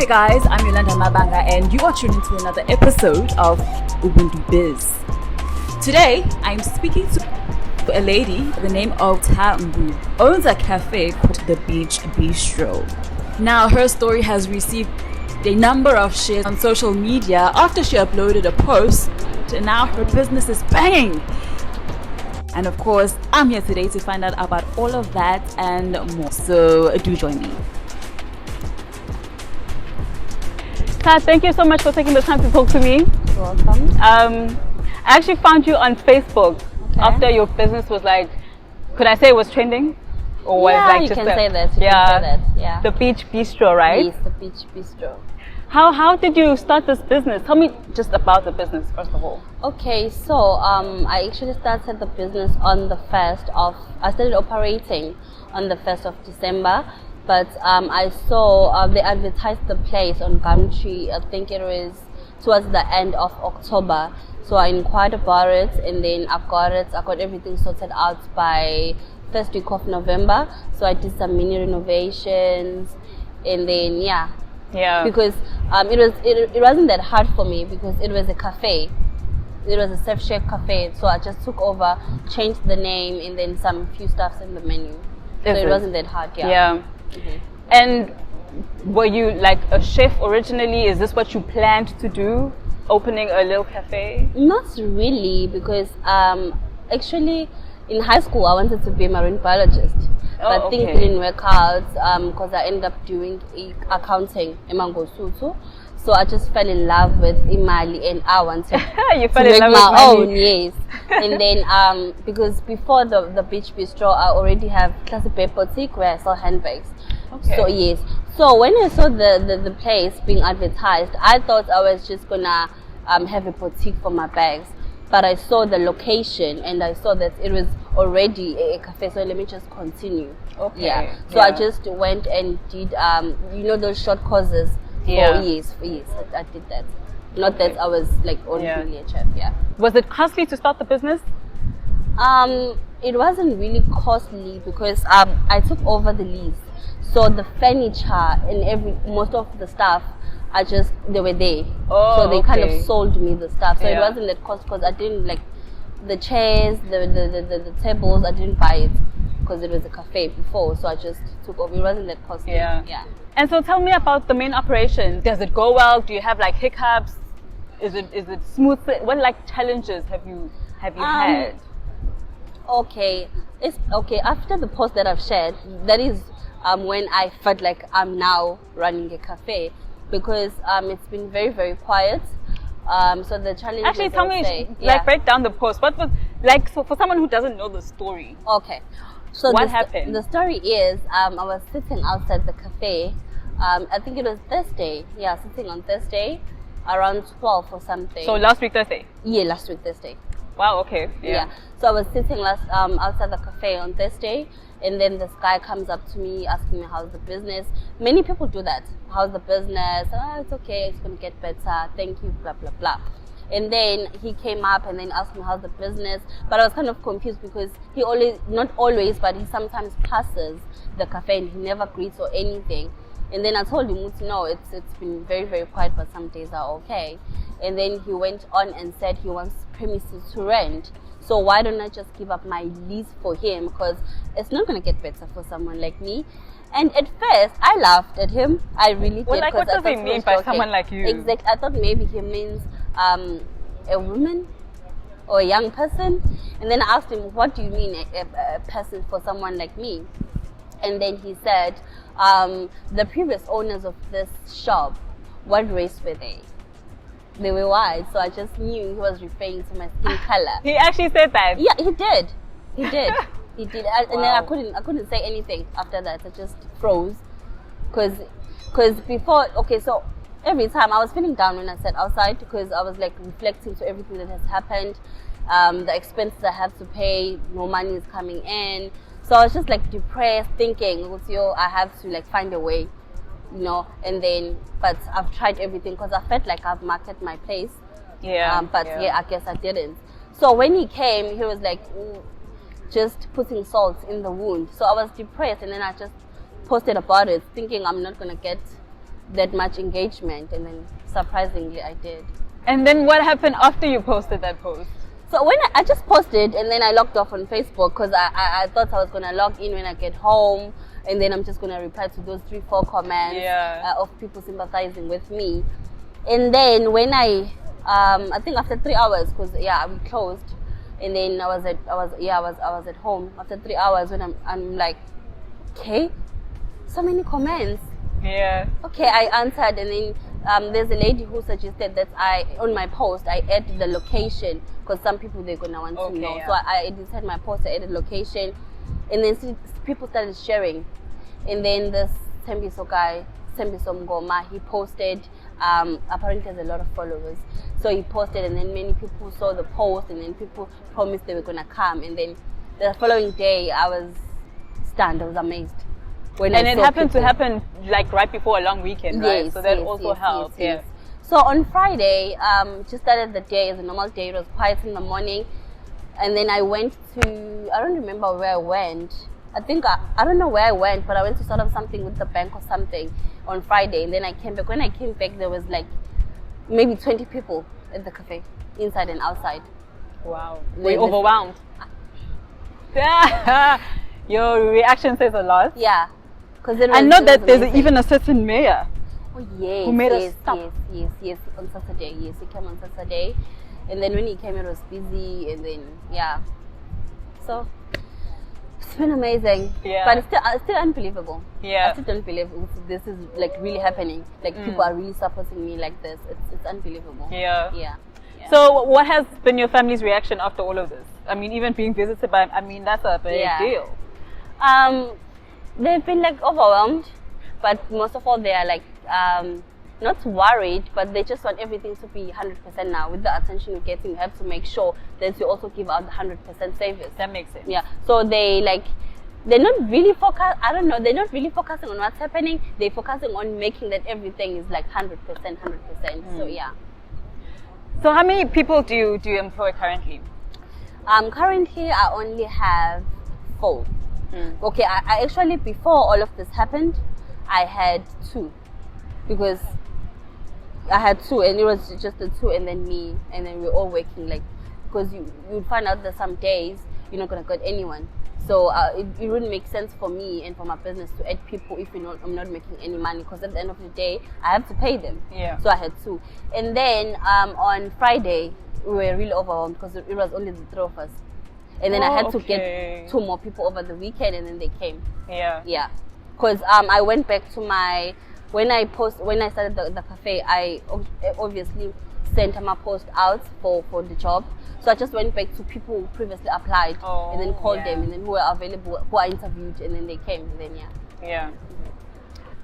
Hey guys, I'm Yolanda Mabanga and you are tuned into another episode of UBUNTU.biz. Today, I'm speaking to a lady by the name of Tharh Ngubo, owns a cafe called the Beach Bistro. Now, her story has received a number of shares on social media after she uploaded a post, and now her business is banging. And of course, I'm here today to find out about all of that and more. So do join me. Tharh, thank you so much for taking the time to talk to me. You're welcome. I actually found you on Facebook after your business was like, could I say it was trending? Or was Yeah, like you just can say that. You can say that. Yeah. The Beach Bistro, right? Yes, the Beach Bistro. How did you start this business? Tell me just about the business first of all. Okay, so I actually started the business on the I started operating on the 1st of December. But I saw they advertised the place on Gumtree. I think it was towards the end of October. So I inquired about it, and then I got everything sorted out by first week of November. So I did some mini renovations, and then because it wasn't that hard for me because it was a cafe. It was a surf shack cafe. So I just took over, changed the name, and then some few stuffs in the menu. So it wasn't that hard. Yeah. Mm-hmm. And were you like a chef originally? Is this what you planned to do, opening a little cafe? Not really, because actually in high school I wanted to be a marine biologist, but things didn't work out because I ended up doing accounting in Mangosuthu. So I just fell in love with Imali, and I wanted you to fell make in love my with own, yes. And then because before the Beach Bistro, I already have Classy Bay Boutique where I sell handbags. Okay. So yes. So when I saw the place being advertised, I thought I was just gonna have a boutique for my bags. But I saw the location and I saw that it was already a cafe. So let me just continue. Okay. Yeah. So I just went and did those short courses. Yes, I did that. Not that I was like originally a chef. Yeah. Was it costly to start the business? It wasn't really costly because I took over the lease. So the furniture and most of the stuff, they were there. So they kind of sold me the stuff. So it wasn't that cost because I didn't like the chairs, the tables. I didn't buy it because it was a cafe before. So I just took over. It wasn't that costly. Yeah. And so tell me about the main operation. Does it go well? Do you have like hiccups? Is it smooth? What like challenges have you had? Okay, it's okay. After the post that I've shared, that is when I felt like I'm now running a cafe because it's been very, very quiet. So the challenge. Actually, tell me, break down the post. What was like for someone who doesn't know the story? Okay. So what happened? The story is I was sitting outside the cafe. I think it was Thursday. Yeah, sitting on Thursday around 12 or something. So last week Thursday? Yeah, last week Thursday. Wow, okay. Yeah. So I was sitting outside the cafe on Thursday, and then this guy comes up to me asking me how's the business. Many people do that. How's the business? Oh, it's okay, it's going to get better. Thank you, blah, blah, blah. And then he came up and then asked me how's the business. But I was kind of confused because he not always, but he sometimes passes the cafe and he never greets or anything. And then I told him, no, it's been very, very quiet, but some days are okay. And then he went on and said he wants premises to rent. So why don't I just give up my lease for him? Because it's not going to get better for someone like me. And at first, I laughed at him. I really did. Well, like, what does he mean by someone like you? Exactly. I thought maybe he means a woman or a young person. And then I asked him, what do you mean a person for someone like me? And then he said, the previous owners of this shop, what race were they? They were white. So I just knew he was referring to my skin color. He actually said that? Yeah, he did. He did. He did. And then I couldn't say anything after that. I just froze. Because before, so every time I was feeling down when I sat outside because I was like reflecting to everything that has happened, the expenses I have to pay, no money is coming in. So I was just like depressed, thinking, I have to like find a way, and then, but I've tried everything because I felt like I've marketed my place. I guess I didn't. So when he came, he was like just putting salt in the wound. So I was depressed, and then I just posted about it, thinking I'm not gonna get that much engagement, and then surprisingly I did. And then what happened after you posted that post? So when I just posted, and then I logged off on Facebook because I thought I was going to log in when I get home, and then I'm just going to reply to those 3-4 comments of people sympathizing with me. And then when I think after 3 hours, because we closed, and then I was at home after 3 hours when I'm like, okay, so many comments. Yeah. Okay, I answered, and then there's a lady who suggested that on my post I add the location, because some people they're gonna want to know. So I edited my post, I added location, and then people started sharing. And then this Tembiso guy, Tembiso Mgoma, he posted. Apparently has a lot of followers, so he posted, and then many people saw the post, and then people promised they were gonna come. And then the following day, I was stunned. I was amazed. And it happened to happen like right before a long weekend, right? Yes, so that also helped. Yes. So on Friday, just started the day as a normal day. It was quiet in the morning, and then I went to, I don't remember where I went. I think, I don't know where I went, but I went to sort of something with the bank or something on Friday, and then I came back. When I came back, there was like maybe 20 people at the cafe, inside and outside. Wow. Were you overwhelmed? Your reaction says a lot. Yeah. I know that there's even a certain mayor. Oh yes, who made us stop. Yes, on Saturday. Yes, he came on Saturday, and then when he came, it was busy, and then so it's been amazing. Yeah, but it's still unbelievable. Yeah, I still don't believe this is like really happening. Like people are really supporting me like this. It's unbelievable. Yeah. So what has been your family's reaction after all of this? I mean, even being visited by, that's a big deal. They've been like overwhelmed, but most of all they are like not worried, but they just want everything to be 100% now. With the attention you're getting, you have to make sure that you also give out the 100% service. That makes sense. Yeah. So they're not really they're not really focusing on what's happening. They're focusing on making that everything is like 100%. So yeah. So how many people do you employ currently? Currently I only have 4. Okay, I actually, before all of this happened, I had 2, because I had 2, and it was just the 2, and then me, and then we're all working, like, because you find out that some days you're not gonna get anyone, so it wouldn't make sense for me and for my business to add people if I'm not making any money, because at the end of the day I have to pay them. So I had 2, and then on Friday we were really overwhelmed because it was only the 3 of us. And then I had to get 2 more people over the weekend, and then they came. Yeah. Because I went back to when I started the cafe, I obviously sent my post out for the job. So I just went back to people who previously applied, and then called them, and then who were available, who I interviewed, and then they came, and then Yeah.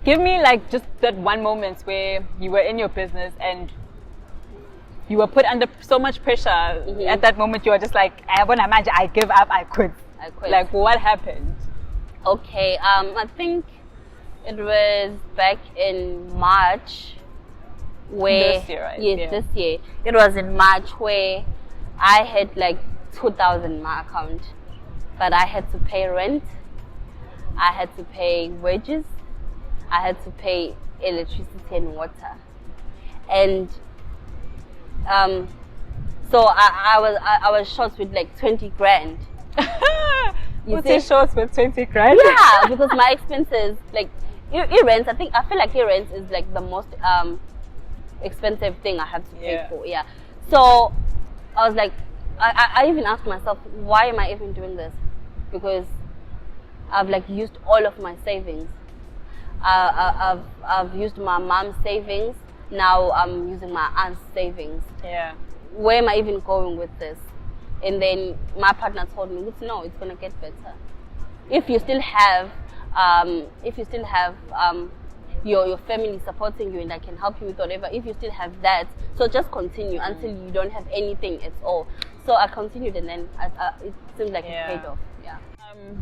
Give me like just that one moment where you were in your business and you were put under so much pressure. At that moment, you were just like, I give up, I quit. Like, what happened? Okay, I think it was back in March. This year, right? Yes, this year. It was in March where I had like 2,000 in my account. But I had to pay rent. I had to pay wages. I had to pay electricity and water. And so I was short with like 20 grand. What's your short with 20 grand? Yeah, because my expenses, like e-rents, I feel like e-rents is like the most expensive thing I have to pay for. Yeah. So I was like, I even asked myself, why am I even doing this? Because I've like used all of my savings. I've used my mom's savings. Now I'm using my aunt's savings. Yeah. Where am I even going with this? And then my partner told me, no, it's gonna get better. If you still have, your family supporting you, and I can help you with whatever. If you still have that, so just continue until you don't have anything at all. So I continued, and then it seemed like it paid off. Yeah.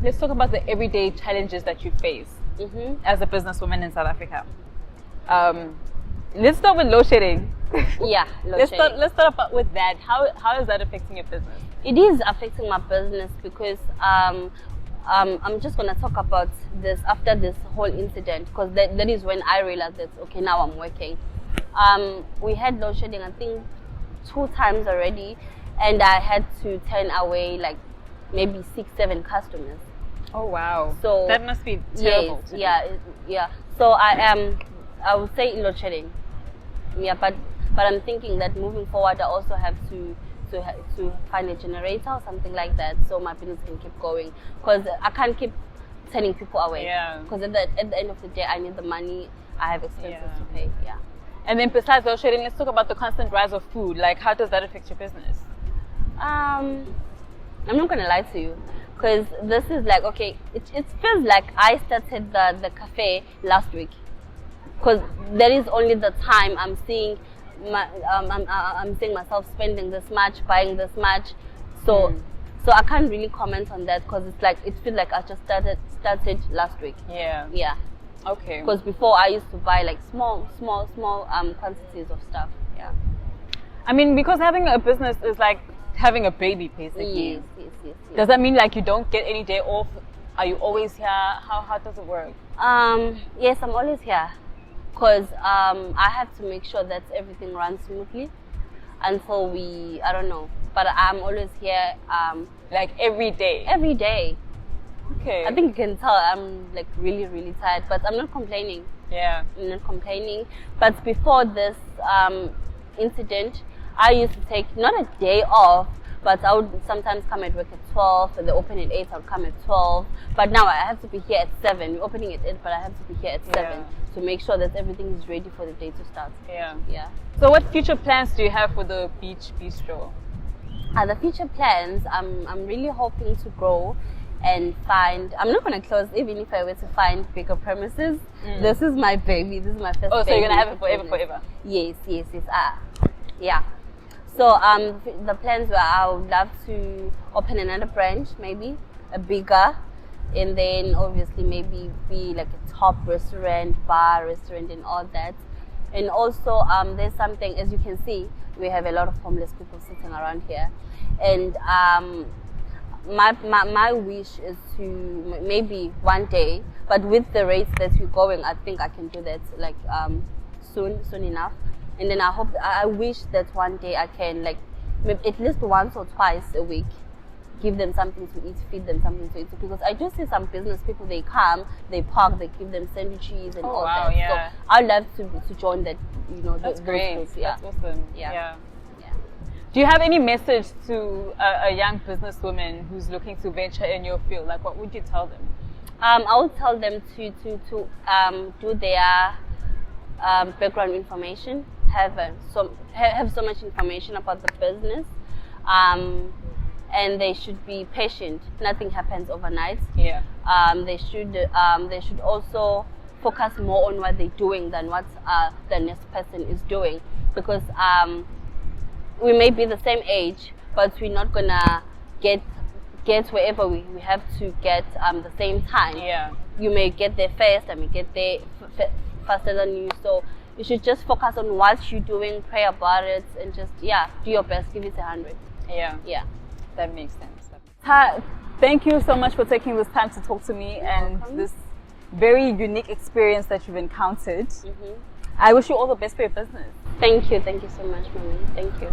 Let's talk about the everyday challenges that you face as a businesswoman in South Africa. Let's start with load shedding. Yeah, let's start with that. How is that affecting your business? It is affecting my business because I'm just gonna talk about this after this whole incident, because that is when I realized that okay, now I'm working. We had load shedding, I think 2 times already, and I had to turn away like maybe 6-7 customers. Oh wow! So that must be terrible. Yes, yeah. So I would say load shedding. Yeah, but I'm thinking that moving forward, I also have to find a generator or something like that, so my business can keep going. Because I can't keep turning people away. Yeah. Because at the end of the day, I need the money. I have expenses to pay. Yeah. And then besides load shedding, let's talk about the constant rise of food. Like, how does that affect your business? I'm not gonna lie to you, because this is like, okay, it feels like I started the cafe last week, because that is only the time I'm seeing I'm seeing myself spending this much, buying this much, so I can't really comment on that, because it's like it feels like I just started last week. Yeah. Okay. Because before I used to buy like small quantities of stuff. Yeah. I mean, because having a business is like having a baby, basically. Yes. Does that mean like you don't get any day off? Are you always here? How does it work? Yes, I'm always here, because I have to make sure that everything runs smoothly until I don't know, but I'm always here. Like every day? Every day. Okay. I think you can tell I'm like really, really tired, but I'm not complaining. Yeah. I'm not complaining. But before this incident, I used to take not a day off, but I would sometimes come at work at 12, and they open at 8, I would come at 12. But now I have to be here at 7. We're opening at 8, but I have to be here at 7 to make sure that everything is ready for the day to start. Yeah. So what future plans do you have for the Beach Bistro? The future plans, I'm really hoping to grow and find, I'm not going to close even if I were to find bigger premises. This is my baby. This is my first baby. Oh, so you're going to have it forever? Yes. Yeah. So the plans were I would love to open another branch, maybe a bigger, and then obviously maybe be like a top restaurant, and all that. And also there's something, as you can see, we have a lot of homeless people sitting around here, and my wish is to maybe one day, but with the rates that we're going, I think I can do that like soon enough. And then I wish that one day I can, like, maybe at least once or twice a week, give them something to eat, feed them something to eat. Because I do see some business people, they come, they park, they give them sandwiches and all that. Yeah. So I'd love to join that, That's great. Groups. Yeah. That's awesome. Yeah. Do you have any message to a young businesswoman who's looking to venture in your field? Like, what would you tell them? I would tell them to do their background information, have so much information about the business, and they should be patient. Nothing happens overnight. They should also focus more on what they're doing than what the next person is doing, because we may be the same age, but we're not gonna get wherever we have to get the same time. You may get there first, I may get there faster than you. So you should just focus on what you're doing, pray about it, and just do your best, give it 100. Yeah. That makes sense. Thank you so much for taking this time to talk to me and this very unique experience that you've encountered. I wish you all the best for your business. Thank you so much, Mommy. Thank you.